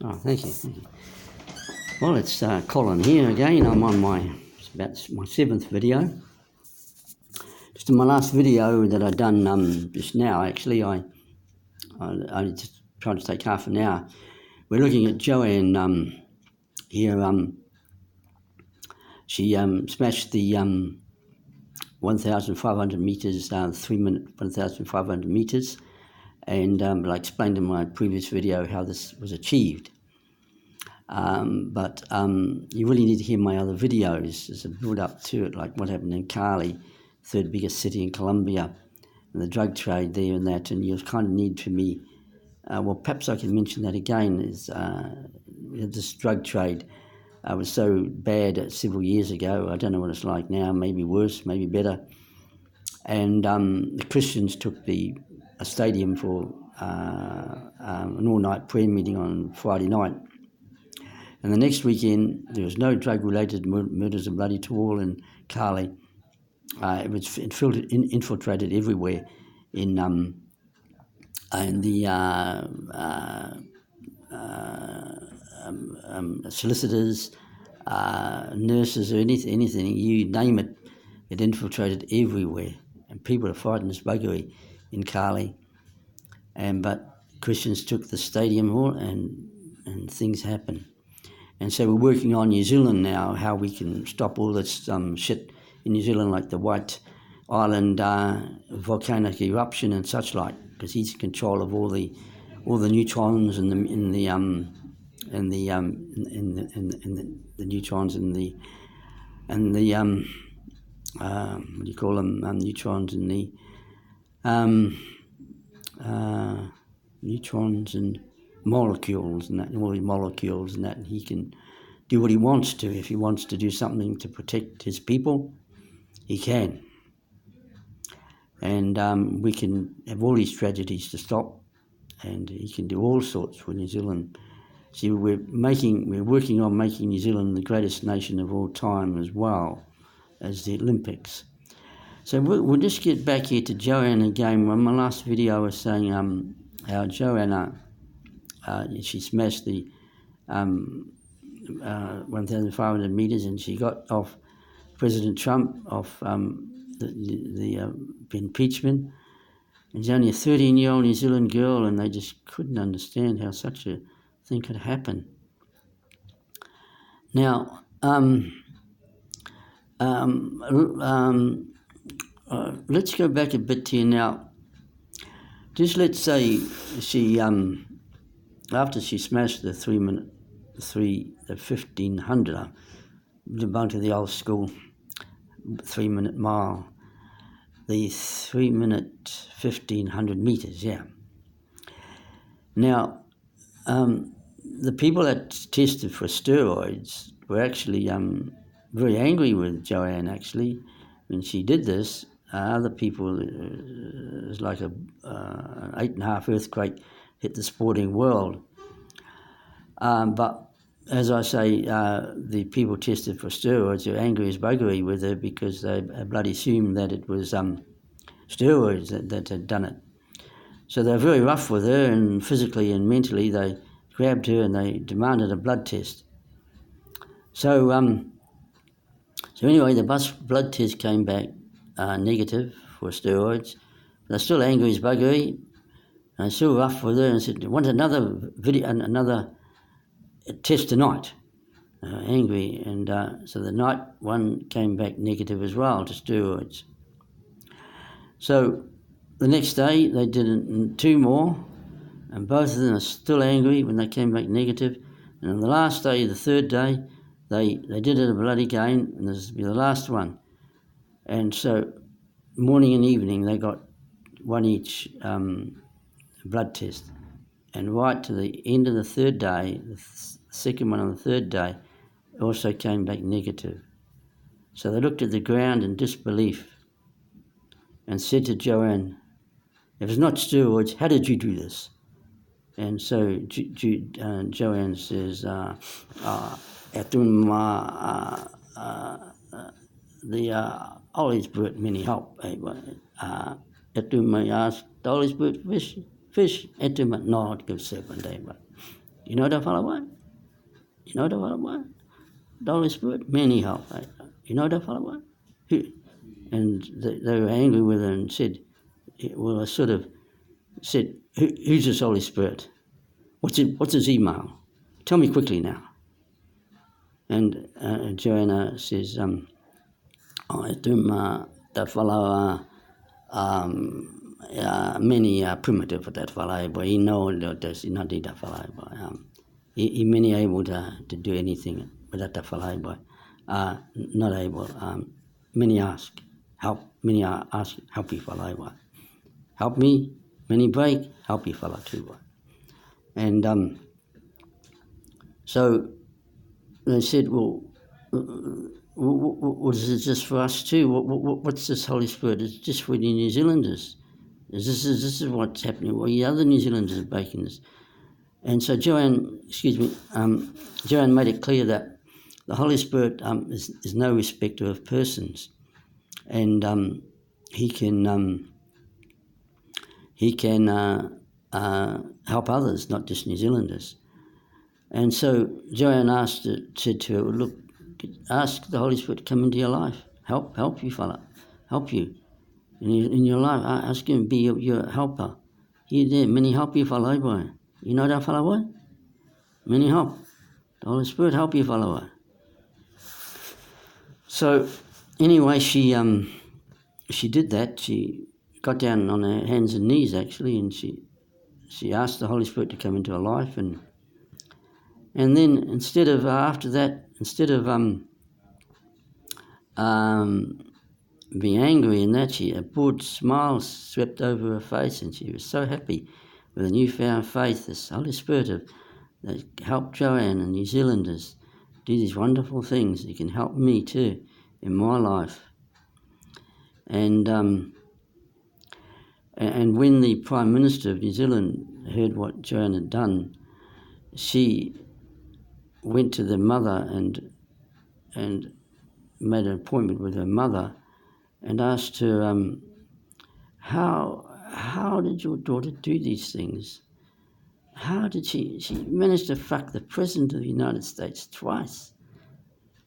Oh, thank you. Thank you. Well, it's Colin here again. I'm on about my 7th video. Just in my last video that I done just now, actually, I just tried to take half an hour. We're looking at Joanne here. She smashed the 1,500 metres, 3 minute 1,500 metres, and I explained in my previous video how this was achieved. But you really need to hear my other videos. There's a build up to it, like what happened in Cali, third biggest city in Colombia, and the drug trade there and that. And you kind of need for me, well, perhaps I can mention that again, is this drug trade was so bad several years ago. I don't know what it's like now, maybe worse, maybe better. And the Christians took a stadium for an all-night prayer meeting on Friday night. And the next weekend, there was no drug-related murders and bloody to all in Cali. It infiltrated everywhere in the solicitors, nurses, or anything, you name it, it infiltrated everywhere. And people are fighting this buggery in Cali. But Christians took the stadium hall and things happened. And so we're working on New Zealand now, how we can stop all this shit in New Zealand, like the White Island volcanic eruption and such like, because he's in control of all the neutrons and the neutrons and the what do you call them, neutrons and the neutrons and molecules and that, all the molecules and that, and he can do what he wants to. If he wants to do something to protect his people, he can. And we can have all these tragedies to stop, and he can do all sorts for New Zealand. See, we're working on making New Zealand the greatest nation of all time, as well as the Olympics. So we'll just get back here to Joanne again. In my last video I was saying how Joanne, she smashed the 1,500 metres, and she got off President Trump off the impeachment. And she's only a 13-year-old New Zealand girl, and they just couldn't understand how such a thing could happen. Now, let's go back a bit here now. Just let's say she, after she smashed the 1,500, belonged to the old school 3-minute mile, the 3-minute 1,500 metres, yeah. Now, the people that tested for steroids were actually very angry with Joanne, actually, when she did this. Other people, it was like an 8.5 earthquake hit the sporting world. But as I say, the people tested for steroids are angry as buggery with her because they bloody assumed that it was steroids that had done it. So they were very rough with her, and physically and mentally they grabbed her and they demanded a blood test. So anyway, the blood test came back negative for steroids. They're still angry as buggery, and they're still rough with her, and said, "Want another test tonight?" Angry, and so the night one came back negative as well to steroids. So the next day they did 2 more, and both of them are still angry when they came back negative. And on the last day, the 3rd day, they did it a bloody again, and this will be the last one. And so morning and evening they got 1 each blood test. And right to the end of the 3rd day, the second one on the 3rd day, also came back negative. So they looked at the ground in disbelief and said to Joanne, "If it's not steroids, how did you do this?" And so Joanne says, the Holy Spirit many help. Etu may ask the Holy Spirit fish etu mat not give serpent. You know the fellow what? You know the fellow what? The Holy Spirit, many help. You know the fellow what? And they were angry with her and said, well, I sort of said, who's this Holy Spirit? What's his email? Tell me quickly now. And Joanna says, that fellow, many primitive for that fellow, but he know that he not need that fellow, but he many able to do anything without that fellow, but not able. Many ask help. Many ask help you fellow, but help me. Many break help you fellow too, but. And so they said, well, what is it just for us too? What's this Holy Spirit? It's just for the New Zealanders. This is what's happening. Well, the other New Zealanders are breaking this. And so Joanne made it clear that the Holy Spirit is no respecter of persons, and he can help others, not just New Zealanders. And so Joanne said to her, look, ask the Holy Spirit to come into your life, help you, fella, help you in your life. Ask him to be your helper. He there, many help you, fella, boy. You know that fella, boy? Many help. The Holy Spirit help you, fella, boy. So anyway, she did that. She got down on her hands and knees actually, and she asked the Holy Spirit to come into her life, and then instead of being angry and that, a broad smile swept over her face, and she was so happy with a newfound faith. This Holy Spirit that helped Joanne and New Zealanders do these wonderful things. He can help me too in my life. And when the Prime Minister of New Zealand heard what Joanne had done, she went to the mother and made an appointment with her mother and asked her, how did your daughter do these things? How did she managed to fuck the President of the United States twice?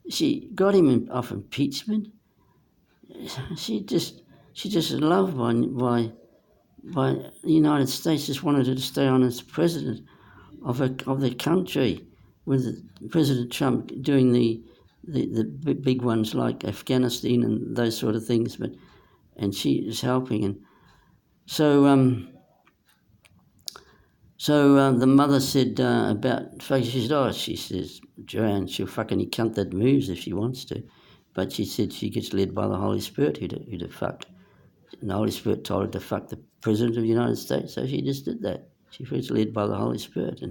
She got him off impeachment. She just loved by the United States, just wanted her to stay on as president of the country, with President Trump doing the big ones like Afghanistan and those sort of things, and she is helping. And so the mother said she says, Joanne, she'll fuck any cunt that moves if she wants to. But she said she gets led by the Holy Spirit who to fuck. And the Holy Spirit told her to fuck the President of the United States, so she just did that. She was led by the Holy Spirit.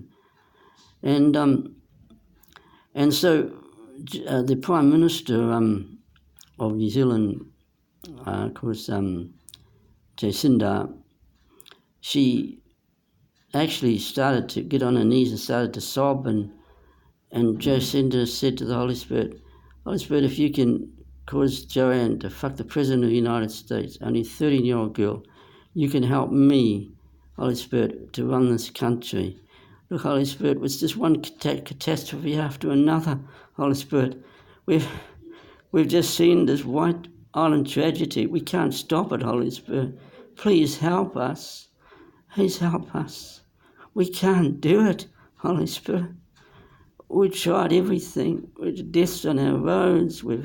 And so the Prime Minister of New Zealand, of course, Jacinda, she actually started to get on her knees and started to sob, and Jacinda said to the Holy Spirit, if you can cause Joanne to fuck the President of the United States, only a 13-year-old girl, you can help me, Holy Spirit, to run this country. Look, Holy Spirit, it's just one catastrophe after another, Holy Spirit. We've just seen this White Island tragedy. We can't stop it, Holy Spirit. Please help us. Please help us. We can't do it, Holy Spirit. We've tried everything. With deaths on our roads. We've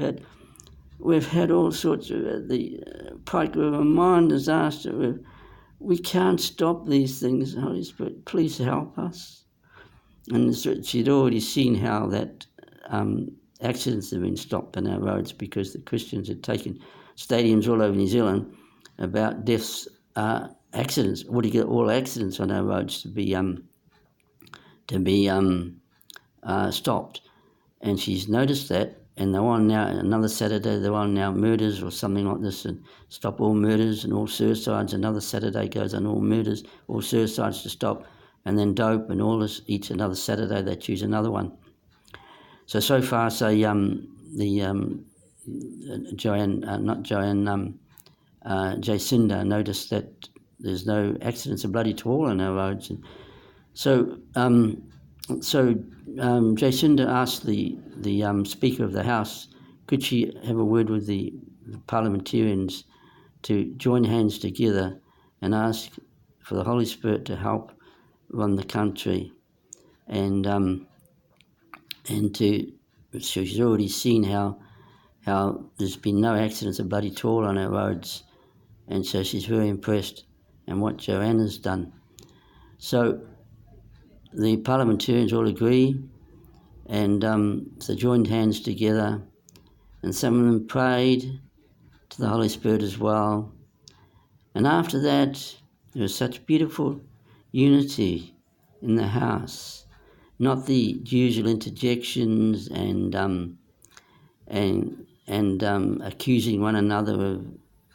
had all sorts of the Pike River mine disaster. We can't stop these things, Holy Spirit. Please help us. And she'd already seen how that accidents have been stopped on our roads because the Christians had taken stadiums all over New Zealand about deaths, accidents. What do you get? All accidents on our roads to be stopped. And she's noticed that, and they're on now, another Saturday, they're on now murders or something like this, and stop all murders and all suicides. Another Saturday goes on all murders, all suicides to stop, and then dope and all this. Each another Saturday they choose another one. So far, Jacinda noticed that there's no accidents of bloody to all on our roads. And so So Jacinda asked the Speaker of the House, could she have a word with the parliamentarians to join hands together and ask for the Holy Spirit to help run the country, and she's already seen how there's been no accidents of bloody at all on our roads, and so she's very impressed in what Joanna's done. So the parliamentarians all agree, and they joined hands together, and some of them prayed to the Holy Spirit as well. And after that, there was such beautiful unity in the house, not the usual interjections and accusing one another of,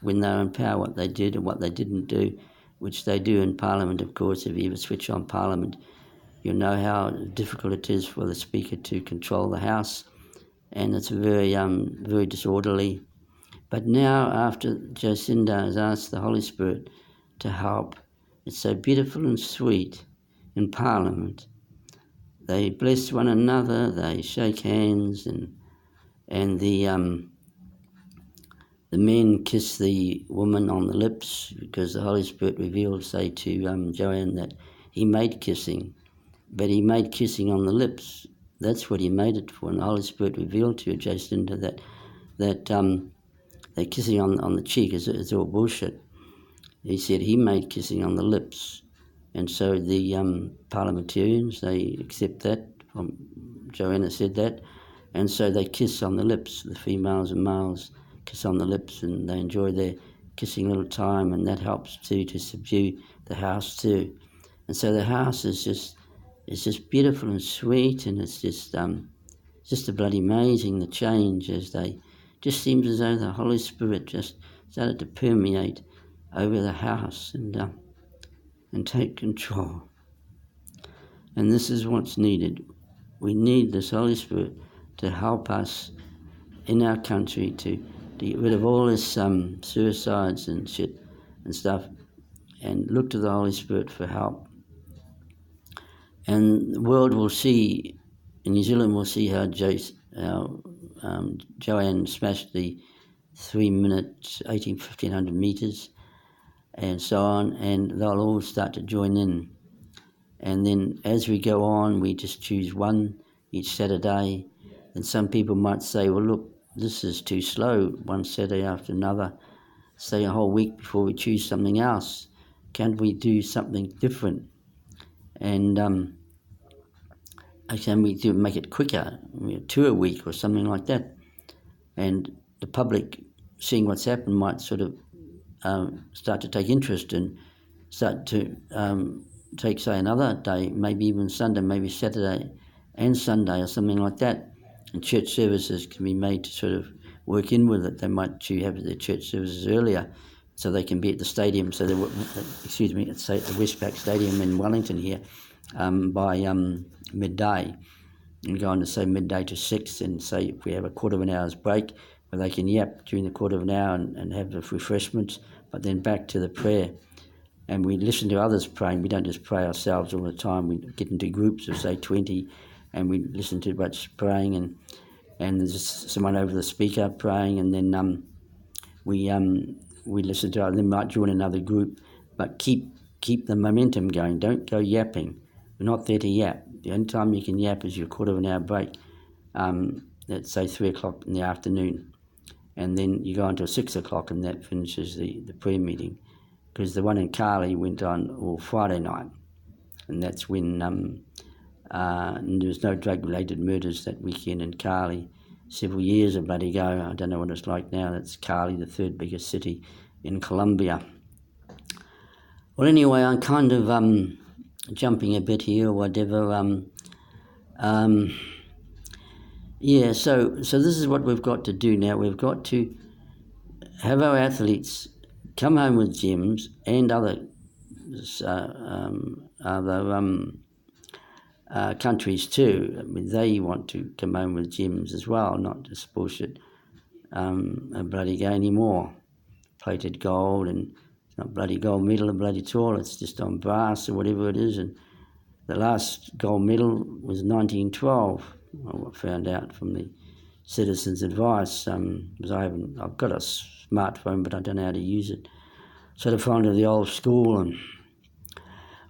when they were in power, what they did and what they didn't do, which they do in Parliament, of course. If you ever switch on Parliament, you'll know how difficult it is for the Speaker to control the House, and it's very disorderly. But now, after Jacinda has asked the Holy Spirit to help, it's so beautiful and sweet in Parliament. They bless one another, they shake hands, and the men kiss the woman on the lips, because the Holy Spirit revealed, say, to Joanne that he made kissing, but he made kissing on the lips. That's what he made it for. And the Holy Spirit revealed to Jacinda that they're kissing on the cheek is all bullshit. He said he made kissing on the lips. And so the parliamentarians, they accept that. Joanna said that. And so they kiss on the lips, the females and males kiss on the lips, and they enjoy their kissing little time, and that helps too to subdue the house too. And so the house is just beautiful and sweet, and it's just a bloody amazing, the change, as they just seems as though the Holy Spirit just started to permeate over the house and take control. And this is what's needed. We need this Holy Spirit to help us in our country to get rid of all this suicides and shit and stuff, and look to the Holy Spirit for help. And the world will see, in New Zealand will see how Joanne smashed the 3 minute 1,500 metres and so on, and they'll all start to join in. And then as we go on, we just choose one each Saturday. And some people might say, well, look, this is too slow, one Saturday after another. Stay a whole week before we choose something else. Can't we do something different? And can we make it quicker, 2 a week or something like that? And the public, seeing what's happened, might sort of start to take interest and start to take, say, another day, maybe even Sunday, maybe Saturday and Sunday or something like that. And church services can be made to sort of work in with it. They might have their church services earlier so they can be at the stadium, at the Westpac Stadium in Wellington here by midday, and go on to say midday to 6, and say if we have a quarter of an hour's break where they can yap during the quarter of an hour and have the refreshments, but then back to the prayer. And we listen to others praying. We don't just pray ourselves all the time. We get into groups of, say, 20, and we listen to what's praying, and there's someone over the speaker praying, and then we listen to it. Then might join another group, but keep the momentum going. Don't go yapping. We're not there to yap. The only time you can yap is your quarter of an hour break. Let's say 3 o'clock in the afternoon, and then you go on to 6 o'clock, and that finishes the prayer meeting. Because the one in Carly went on Friday night, and that's when there was no drug-related murders that weekend in Carly. Several years ago, I don't know what it's like now. That's Carly, the third biggest city in Colombia. Well, anyway, I'm kind of jumping a bit here or whatever. So this is what we've got to do now. We've got to have our athletes come home with gems, and other countries too. I mean, they want to come home with gems as well, not just bullshit a bloody go anymore. Plated gold, and it's not bloody gold medal or bloody tall, it's just on brass or whatever it is, and the last gold medal was 1912. I found out from the Citizens Advice, because I've got a smartphone, but I don't know how to use it. So to find the old school. And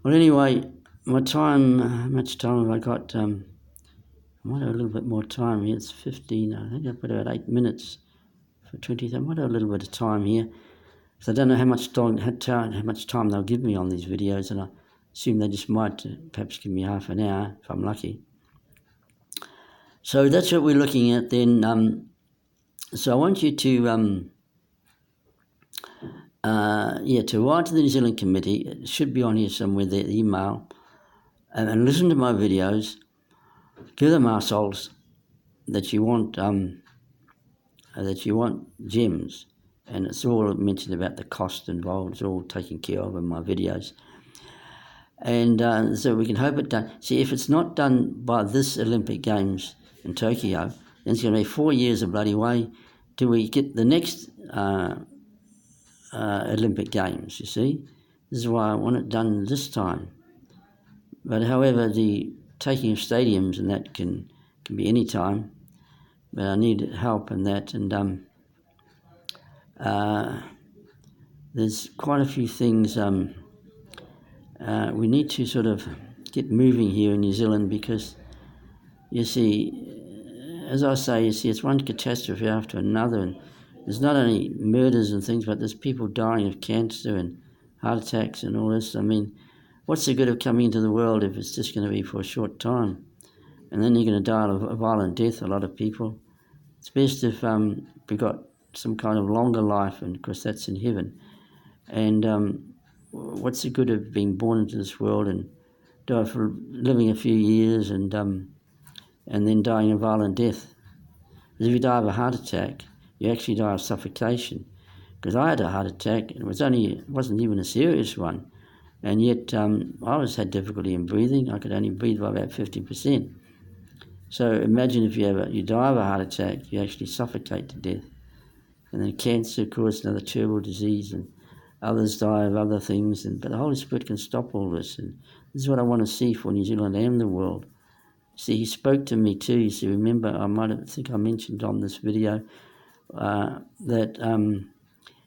well, anyway, my time, how much time have I got? I might have a little bit more time here. It's 15, I think I've got about 8 minutes for 20. I might have a little bit of time here. So I don't know how much time they'll give me on these videos, and I assume they just might perhaps give me half an hour if I'm lucky. So that's what we're looking at then. So I want you to write to the New Zealand Committee. It should be on here somewhere, their email, and listen to my videos. Give them arseholes that you want gems, and it's all mentioned about the cost involved. It's all taken care of in my videos, and so we can hope it done. See, if it's not done by this Olympic Games in Tokyo, then it's going to be 4 years of bloody way till we get the next Olympic Games. You see, this is why I want it done this time. But however, the taking of stadiums and that can be any time. But I need help in that, and there's quite a few things we need to sort of get moving here in New Zealand, because you see, as I say, it's one catastrophe after another, and there's not only murders and things, but there's people dying of cancer and heart attacks and all this. I mean, what's the good of coming into the world if it's just going to be for a short time? And then you're going to die of a violent death, a lot of people. It's best if we've got some kind of longer life, and of course that's in heaven. And what's the good of being born into this world and die for living a few years and then dying a violent death? Because if you die of a heart attack, you actually die of suffocation. Because I had a heart attack, and it wasn't even a serious one, and yet I had difficulty in breathing. I could only breathe by about 50%. So imagine if you die of a heart attack, you actually suffocate to death. And then cancer, of course, another terrible disease, and others die of other things. But the Holy Spirit can stop all this. And this is what I want to see for New Zealand and the world. See, He spoke to me too. You see, remember, I think I mentioned on this video that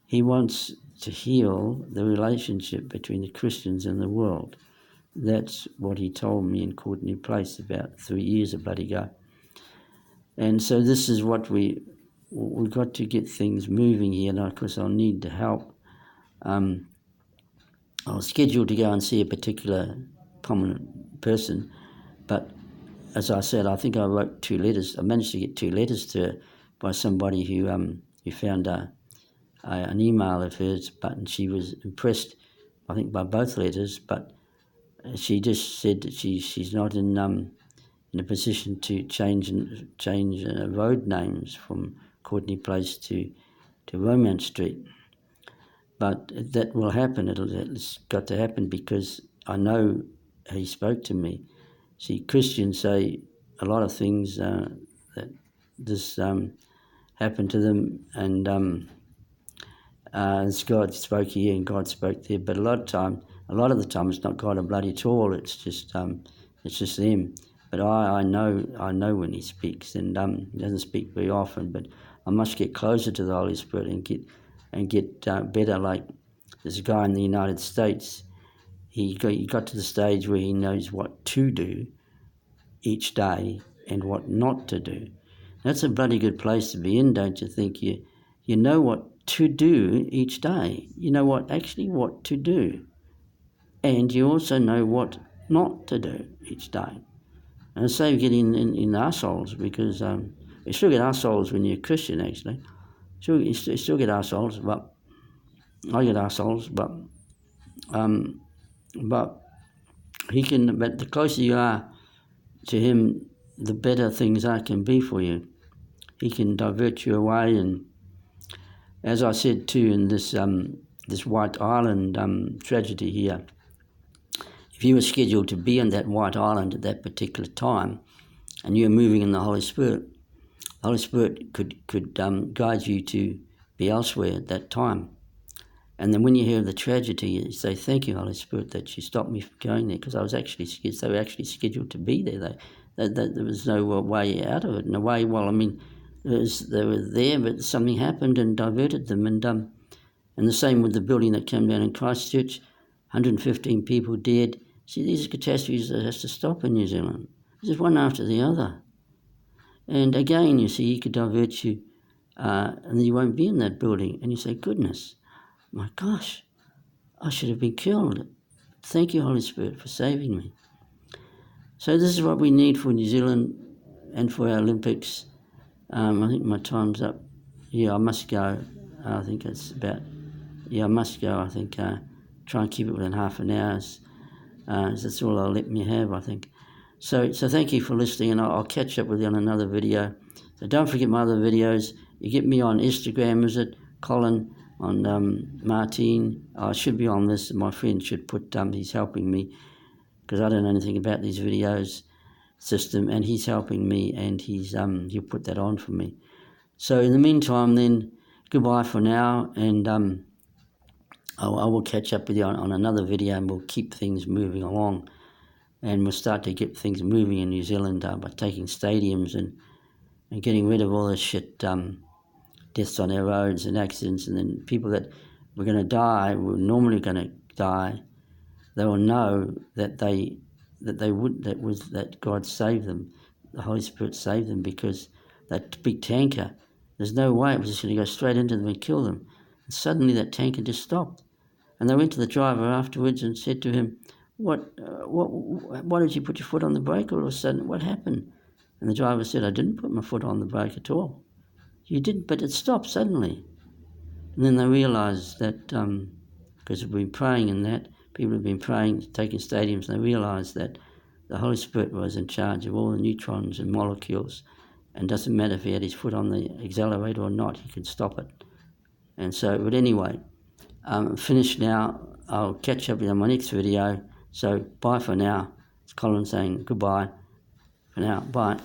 He wants to heal the relationship between the Christians and the world. That's what He told me in Courtenay Place about 3 years ago. And so this is what we've got to get things moving here. And of course, I'll need the help. I was scheduled to go and see a particular prominent person, but as I said, I think I wrote 2 letters. I managed to get 2 letters to her by somebody who found an email of hers, and she was impressed, I think, by both letters, but she just said that she's not in a position to change road names from Courtenay Place to Romance Street. But that will happen. It's got to happen, because I know He spoke to me. See, Christians say a lot of things that this happened to them, and God spoke here and God spoke there. But a lot of the time, it's not God at all. It's just them. But I know when He speaks, and He doesn't speak very often. But I must get closer to the Holy Spirit and get better. Like this guy in the United States, he got to the stage where he knows what to do each day and what not to do. That's a bloody good place to be in, don't you think? You know what to do each day. You know what to do. And you also know what not to do each day. And I say get in assholes, because you still get assholes when you're a Christian, actually. You still get assholes, but I get assholes, but He can. But the closer you are to Him, the better things can be for you. He can divert you away, and as I said too in this White Island tragedy here, if you were scheduled to be on that White Island at that particular time, and you're moving in the Holy Spirit could guide you to be elsewhere at that time. And then when you hear of the tragedy, you say, thank you, Holy Spirit, that you stopped me from going there, because I was actually they were actually scheduled to be there. There was no way out of it. In a way, well, I mean, they were there, but something happened and diverted them. And the same with the building that came down in Christchurch, 115 people dead. See, these are catastrophes that has to stop in New Zealand. Just one after the other. And again, you see, he could divert you, and then you won't be in that building. And you say, goodness, my gosh, I should have been killed. Thank you, Holy Spirit, for saving me. So this is what we need for New Zealand and for our Olympics. I think my time's up. Yeah, I must go. I think it's about... Yeah, I must go. I think try and keep it within half an hour. That's all they'll let me have, I think. So thank you for listening, and I'll catch up with you on another video. So don't forget my other videos. You get me on Instagram, is it? Colin, on Martin. I should be on this. My friend should put, he's helping me, because I don't know anything about these videos system, and he's helping me, and he'll put that on for me. So in the meantime then, goodbye for now, and I will catch up with you on another video, and we'll keep things moving along, and we'll start to get things moving in New Zealand by taking stadiums and getting rid of all this shit, deaths on our roads and accidents, and then people that were going to die, were normally going to die, they will know that that God saved them, the Holy Spirit saved them, because that big tanker, there's no way it was just going to go straight into them and kill them. And suddenly that tanker just stopped. And they went to the driver afterwards and said to him, why did you put your foot on the brake all of a sudden? What happened? And the driver said, I didn't put my foot on the brake at all. You didn't, but it stopped suddenly. And then they realised that, because we've been praying in that, people have been praying, taking stadiums, and they realised that the Holy Spirit was in charge of all the neutrons and molecules, and doesn't matter if he had his foot on the accelerator or not, he could stop it. And so, but anyway, I'm finished now. I'll catch up with you on my next video. So bye for now. It's Colin saying goodbye for now. Bye.